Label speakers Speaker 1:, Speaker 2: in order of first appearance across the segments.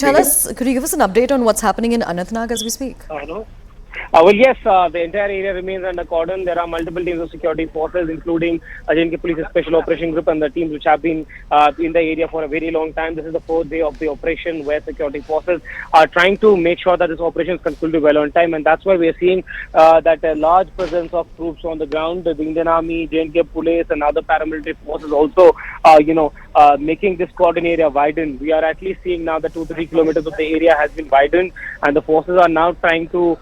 Speaker 1: Tell us, could you give us an update on what's happening in Anantnag as we speak?
Speaker 2: Hello. Yes, the entire area remains under cordon. There are multiple teams of security forces, including J&K Police's Special Operation Group and the teams which have been in the area for a very long time. This is the fourth day of the operation where security forces are trying to make sure that this operation is concluded well on time. And that's why we are seeing that a large presence of troops on the ground, the Indian Army, J&K Police and other paramilitary forces also, making this cordon area widen. We are at least seeing now that 2-3 kilometers of the area has been widened, and the forces are now trying to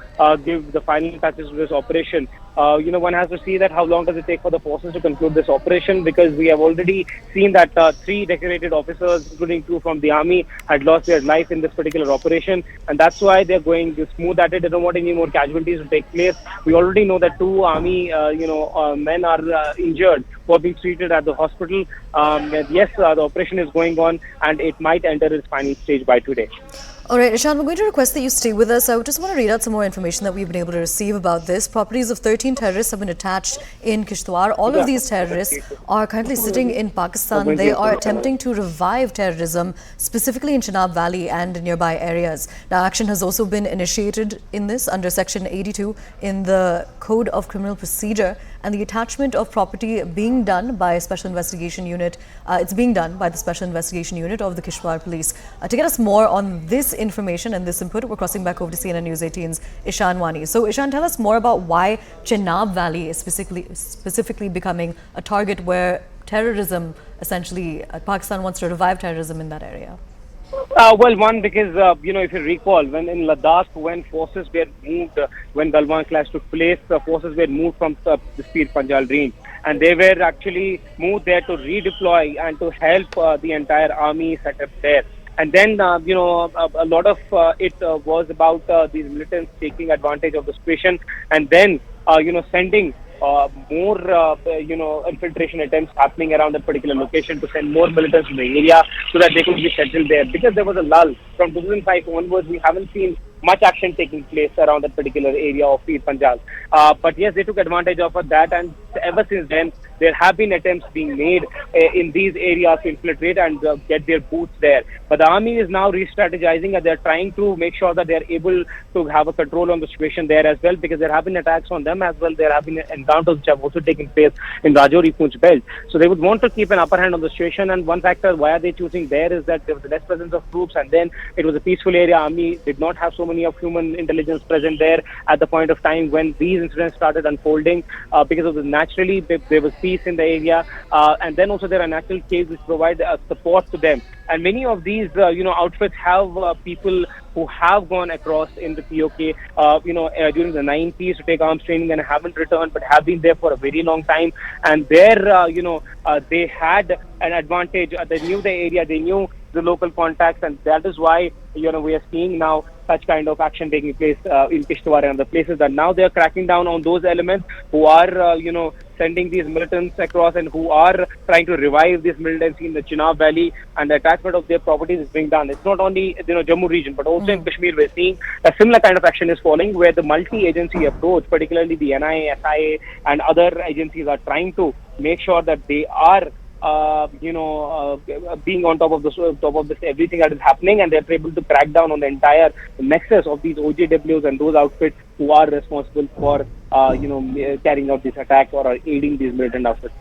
Speaker 2: give the final touches to this operation. One has to see that how long does it take for the forces to conclude this operation, because we have already seen that 3 decorated officers, including 2 from the army, had lost their life in this particular operation, and that's why they're going smooth at it. They don't want any more casualties to take place. We already know that 2 army, men are injured who are being treated at the hospital. Yes, the operation is going on, and it might enter its final stage by today.
Speaker 1: All right, Ishan, we're going to request that you stay with us. I just want to read out some more information that we've been able to receive about this. Properties of 13 terrorists have been attached in Kishtwar. All of these terrorists are currently sitting in Pakistan. They are attempting to revive terrorism, specifically in Chenab Valley and nearby areas. Now, action has also been initiated in this under Section 82 in the Code of Criminal Procedure, and the attachment of property being done by a Special Investigation Unit. It's being done by the Special Investigation Unit of the Kishwar Police. To get us more on this information and this input, we're crossing back over to CNN News 18's Ishan Wani. So Ishan, tell us more about why Chenab Valley is specifically becoming a target where terrorism, essentially, Pakistan wants to revive terrorism in that area.
Speaker 2: One, because, if you recall, when in Ladakh, when forces were moved, when Galwan clash took place, forces were moved from the Pir Panjal range. And they were actually moved there to redeploy and to help the entire army set up there. And then, a lot of it was about these militants taking advantage of the situation and then, sending more, infiltration attempts happening around that particular location to send more militants to the area so that they could be settled there. Because there was a lull from 2005 onwards, we haven't seen much action taking place around that particular area of Pir Panjal. But yes, they took advantage of that, and ever since then, there have been attempts being made in these areas to infiltrate and get their boots there. But the army is now re-strategizing, and they're trying to make sure that they're able to have a control on the situation there as well, because there have been attacks on them as well. There have been encounters which have also taken place in Rajouri-Poonch belt. So they would want to keep an upper hand on the situation, and one factor why are they choosing there is that there was less presence of troops, and then it was a peaceful area. Army did not have so many of human intelligence present there at the point of time when these incidents started unfolding, because of the naturally there was peace in the area, and then also there are natural caves which provide support to them. And many of these, outfits have people who have gone across in the POK, during the 90s to take arms training and haven't returned, but have been there for a very long time. And there, they had an advantage. They knew the area, they knew the local contacts, and that is why, we are seeing now such kind of action taking place in Kishtwar and other places. And now they are cracking down on those elements who are, sending these militants across and who are trying to revive this militancy in the Chenab Valley, and the attachment of their properties is being done. It's not only Jammu region, but also in Kashmir we're seeing a similar kind of action is falling, where the multi-agency approach, particularly the NIA, SIA and other agencies, are trying to make sure that they are being on top of this everything that is happening, and they're able to crack down on the entire nexus of these OJWs and those outfits who are responsible for carrying out these attacks or are aiding these militant outfits.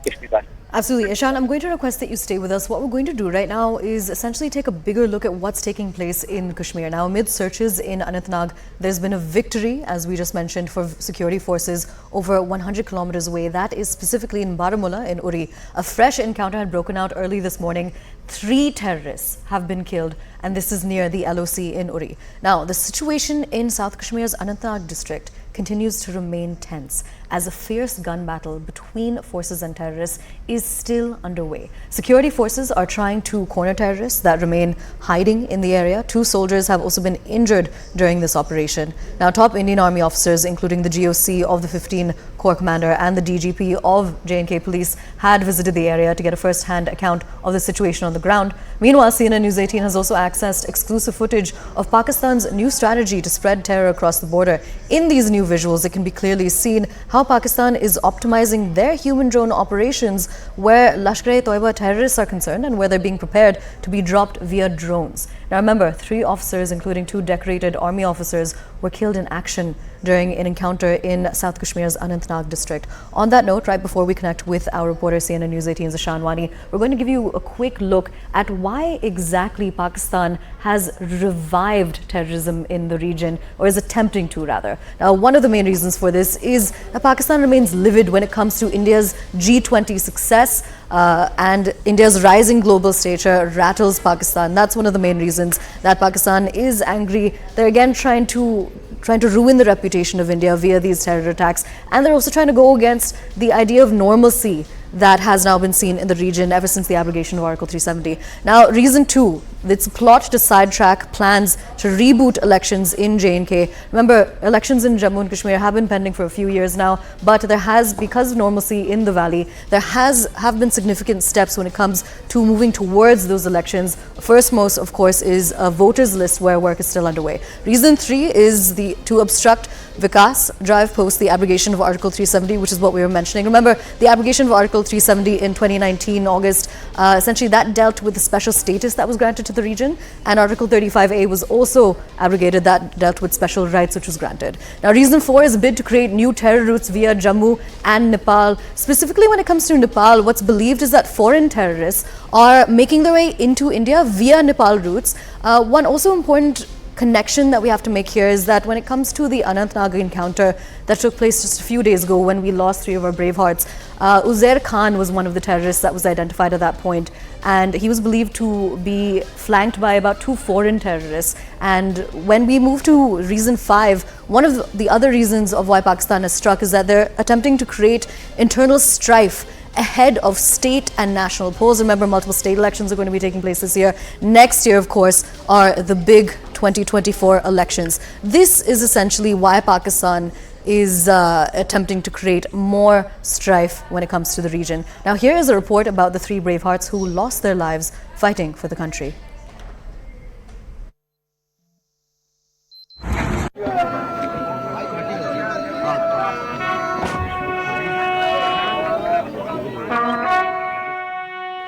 Speaker 1: Absolutely. Ishan, I'm going to request that you stay with us. What we're going to do right now is essentially take a bigger look at what's taking place in Kashmir. Now, amid searches in Anantnag, there's been a victory, as we just mentioned, for security forces over 100 kilometers away. That is specifically in Baramulla in Uri. A fresh encounter had broken out early this morning. 3 terrorists have been killed, and this is near the LOC in Uri. Now, the situation in South Kashmir's Anantnag district continues to remain tense as a fierce gun battle between forces and terrorists is still underway. Security forces are trying to corner terrorists that remain hiding in the area. 2 soldiers have also been injured during this operation. Now, top Indian Army officers, including the GOC of the 15 Corps Commander and the DGP of J&K Police, had visited the area to get a first-hand account of the situation on the ground. Meanwhile, CNN News 18 has also accessed exclusive footage of Pakistan's new strategy to spread terror across the border. In these new visuals, it can be clearly seen how Pakistan is optimizing their human drone operations where Lashkar-e-Toiba terrorists are concerned and where they're being prepared to be dropped via drones. Now remember, 3 officers, including 2 decorated army officers, were killed in action during an encounter in South Kashmir's Anantnag district. On that note, right before we connect with our reporter CNN News 18's Ishan Wani, we're going to give you a quick look at why exactly Pakistan has revived terrorism in the region, or is attempting to rather. Now, one of the main reasons for this is that Pakistan remains livid when it comes to India's G20 success, and India's rising global stature rattles Pakistan. That's one of the main reasons that Pakistan is angry. They're again trying to ruin the reputation of India via these terror attacks, and they're also trying to go against the idea of normalcy that has now been seen in the region ever since the abrogation of Article 370. Now, reason 2, it's a plot to sidetrack plans to reboot elections in J&K. Remember, elections in Jammu and Kashmir have been pending for a few years now, but there has, because of normalcy in the valley, there have been significant steps when it comes to moving towards those elections. First most, of course, is a voters list where work is still underway. Reason 3 is to obstruct Vikas Drive post the abrogation of Article 370, which is what we were mentioning. Remember, the abrogation of Article 370 in 2019 August, essentially that dealt with the special status that was granted to the region, and Article 35A was also abrogated, that dealt with special rights which was granted. Now, reason 4 is a bid to create new terror routes via Jammu and Nepal. Specifically when it comes to Nepal, what's believed is that foreign terrorists are making their way into India via Nepal routes. One also important connection that we have to make here is that when it comes to the Anantnag encounter that took place just a few days ago when we lost 3 of our bravehearts, Uzair Khan was one of the terrorists that was identified at that point, and he was believed to be flanked by about 2 foreign terrorists. And when we move to reason 5, one of the other reasons of why Pakistan has struck is that they're attempting to create internal strife ahead of state and national polls. Remember, multiple state elections are going to be taking place this year. Next year, of course, are the big 2024 elections. This is essentially why Pakistan is attempting to create more strife when it comes to the region. Now, here is a report about the 3 bravehearts who lost their lives fighting for the country.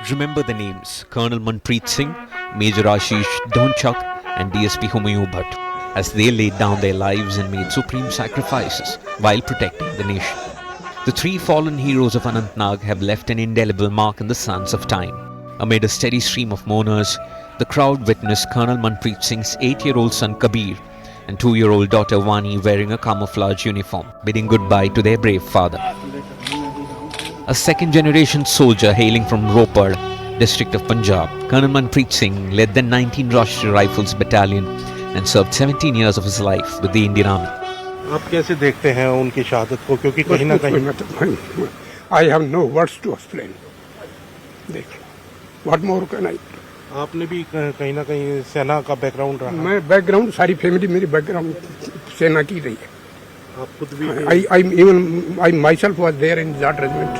Speaker 3: Remember the names Colonel Manpreet Singh, Major Ashish Dhonchak and DSP Humayun Bhatt, as they laid down their lives and made supreme sacrifices while protecting the nation. The 3 fallen heroes of Anantnag have left an indelible mark in the sands of time. Amid a steady stream of mourners, the crowd witnessed Colonel Manpreet Singh's 8-year-old son Kabir and 2-year-old daughter Wani wearing a camouflage uniform, bidding goodbye to their brave father. A second-generation soldier hailing from Ropar, district of Punjab, Colonel Manpreet Singh led the 19 Rashtriya Rifles Battalion and served 17 years of his life with the Indian Army.
Speaker 4: आप कैसे देखते हैं उनकी शहादत को, क्योंकि कहीं ना कहीं
Speaker 5: I have no words to explain. देख, what more can I?
Speaker 4: आपने भी कहीं ना कहीं सेना का बैकग्राउंड रहा।
Speaker 5: मैं बैकग्राउंड, सारी फैमिली मेरी बैकग्राउंड सेना की रही है।
Speaker 4: आप खुद भी
Speaker 5: I myself was there in that regiment.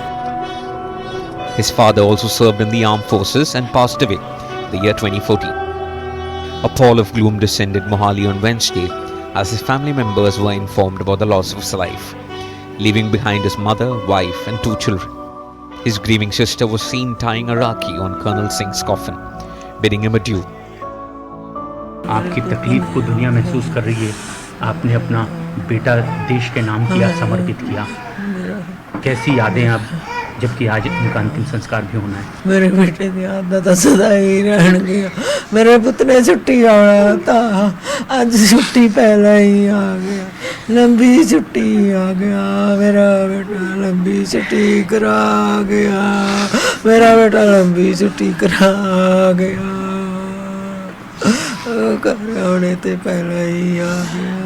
Speaker 3: His father also served in the armed forces and passed away the year 2014. A pall of gloom descended Mohali on Wednesday as his family members were informed about the loss of his life, leaving behind his mother, wife and 2 children. His grieving sister was seen tying a rakhi on Colonel Singh's coffin, bidding him adieu.
Speaker 6: आपकी तकलीफ को दुनिया महसूस कर रही है। आपने अपना बेटा देश के नाम किया, समर्पित किया। कैसी यादें अब, जबकि आज उनका अंतिम संस्कार भी होना है।
Speaker 7: मेरे बेटे की आदत सदा ही रहने, मेरे पुत्र ने छुट्टी आना था, आज छुट्टी पहले ही आ गया, लंबी छुट्टी आ गया, मेरा बेटा लंबी छुट्टी करा गया, मेरा बेटा लंबी छुट्टी करा गया, घर आने से पहले ही आ गया।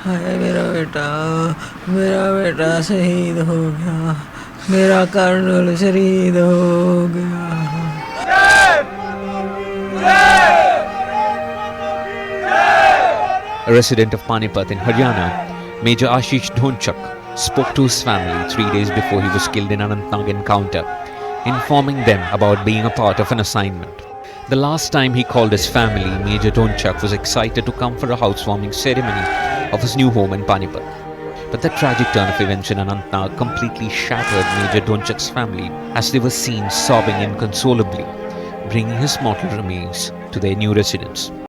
Speaker 7: हाय मेरा बेटा शहीद हो गया, मेरा कर्नल शहीद हो गया।
Speaker 3: A resident of Panipat in Haryana, Major Ashish Dhonchak spoke to his family 3 days before he was killed in Anantnag encounter, informing them about being a part of an assignment. The last time he called his family, Major Dhonchak was excited to come for a housewarming ceremony of his new home in Panipat. But the tragic turn of events in Anantnag completely shattered Major Dhonchak's family as they were seen sobbing inconsolably, bringing his mortal remains to their new residence.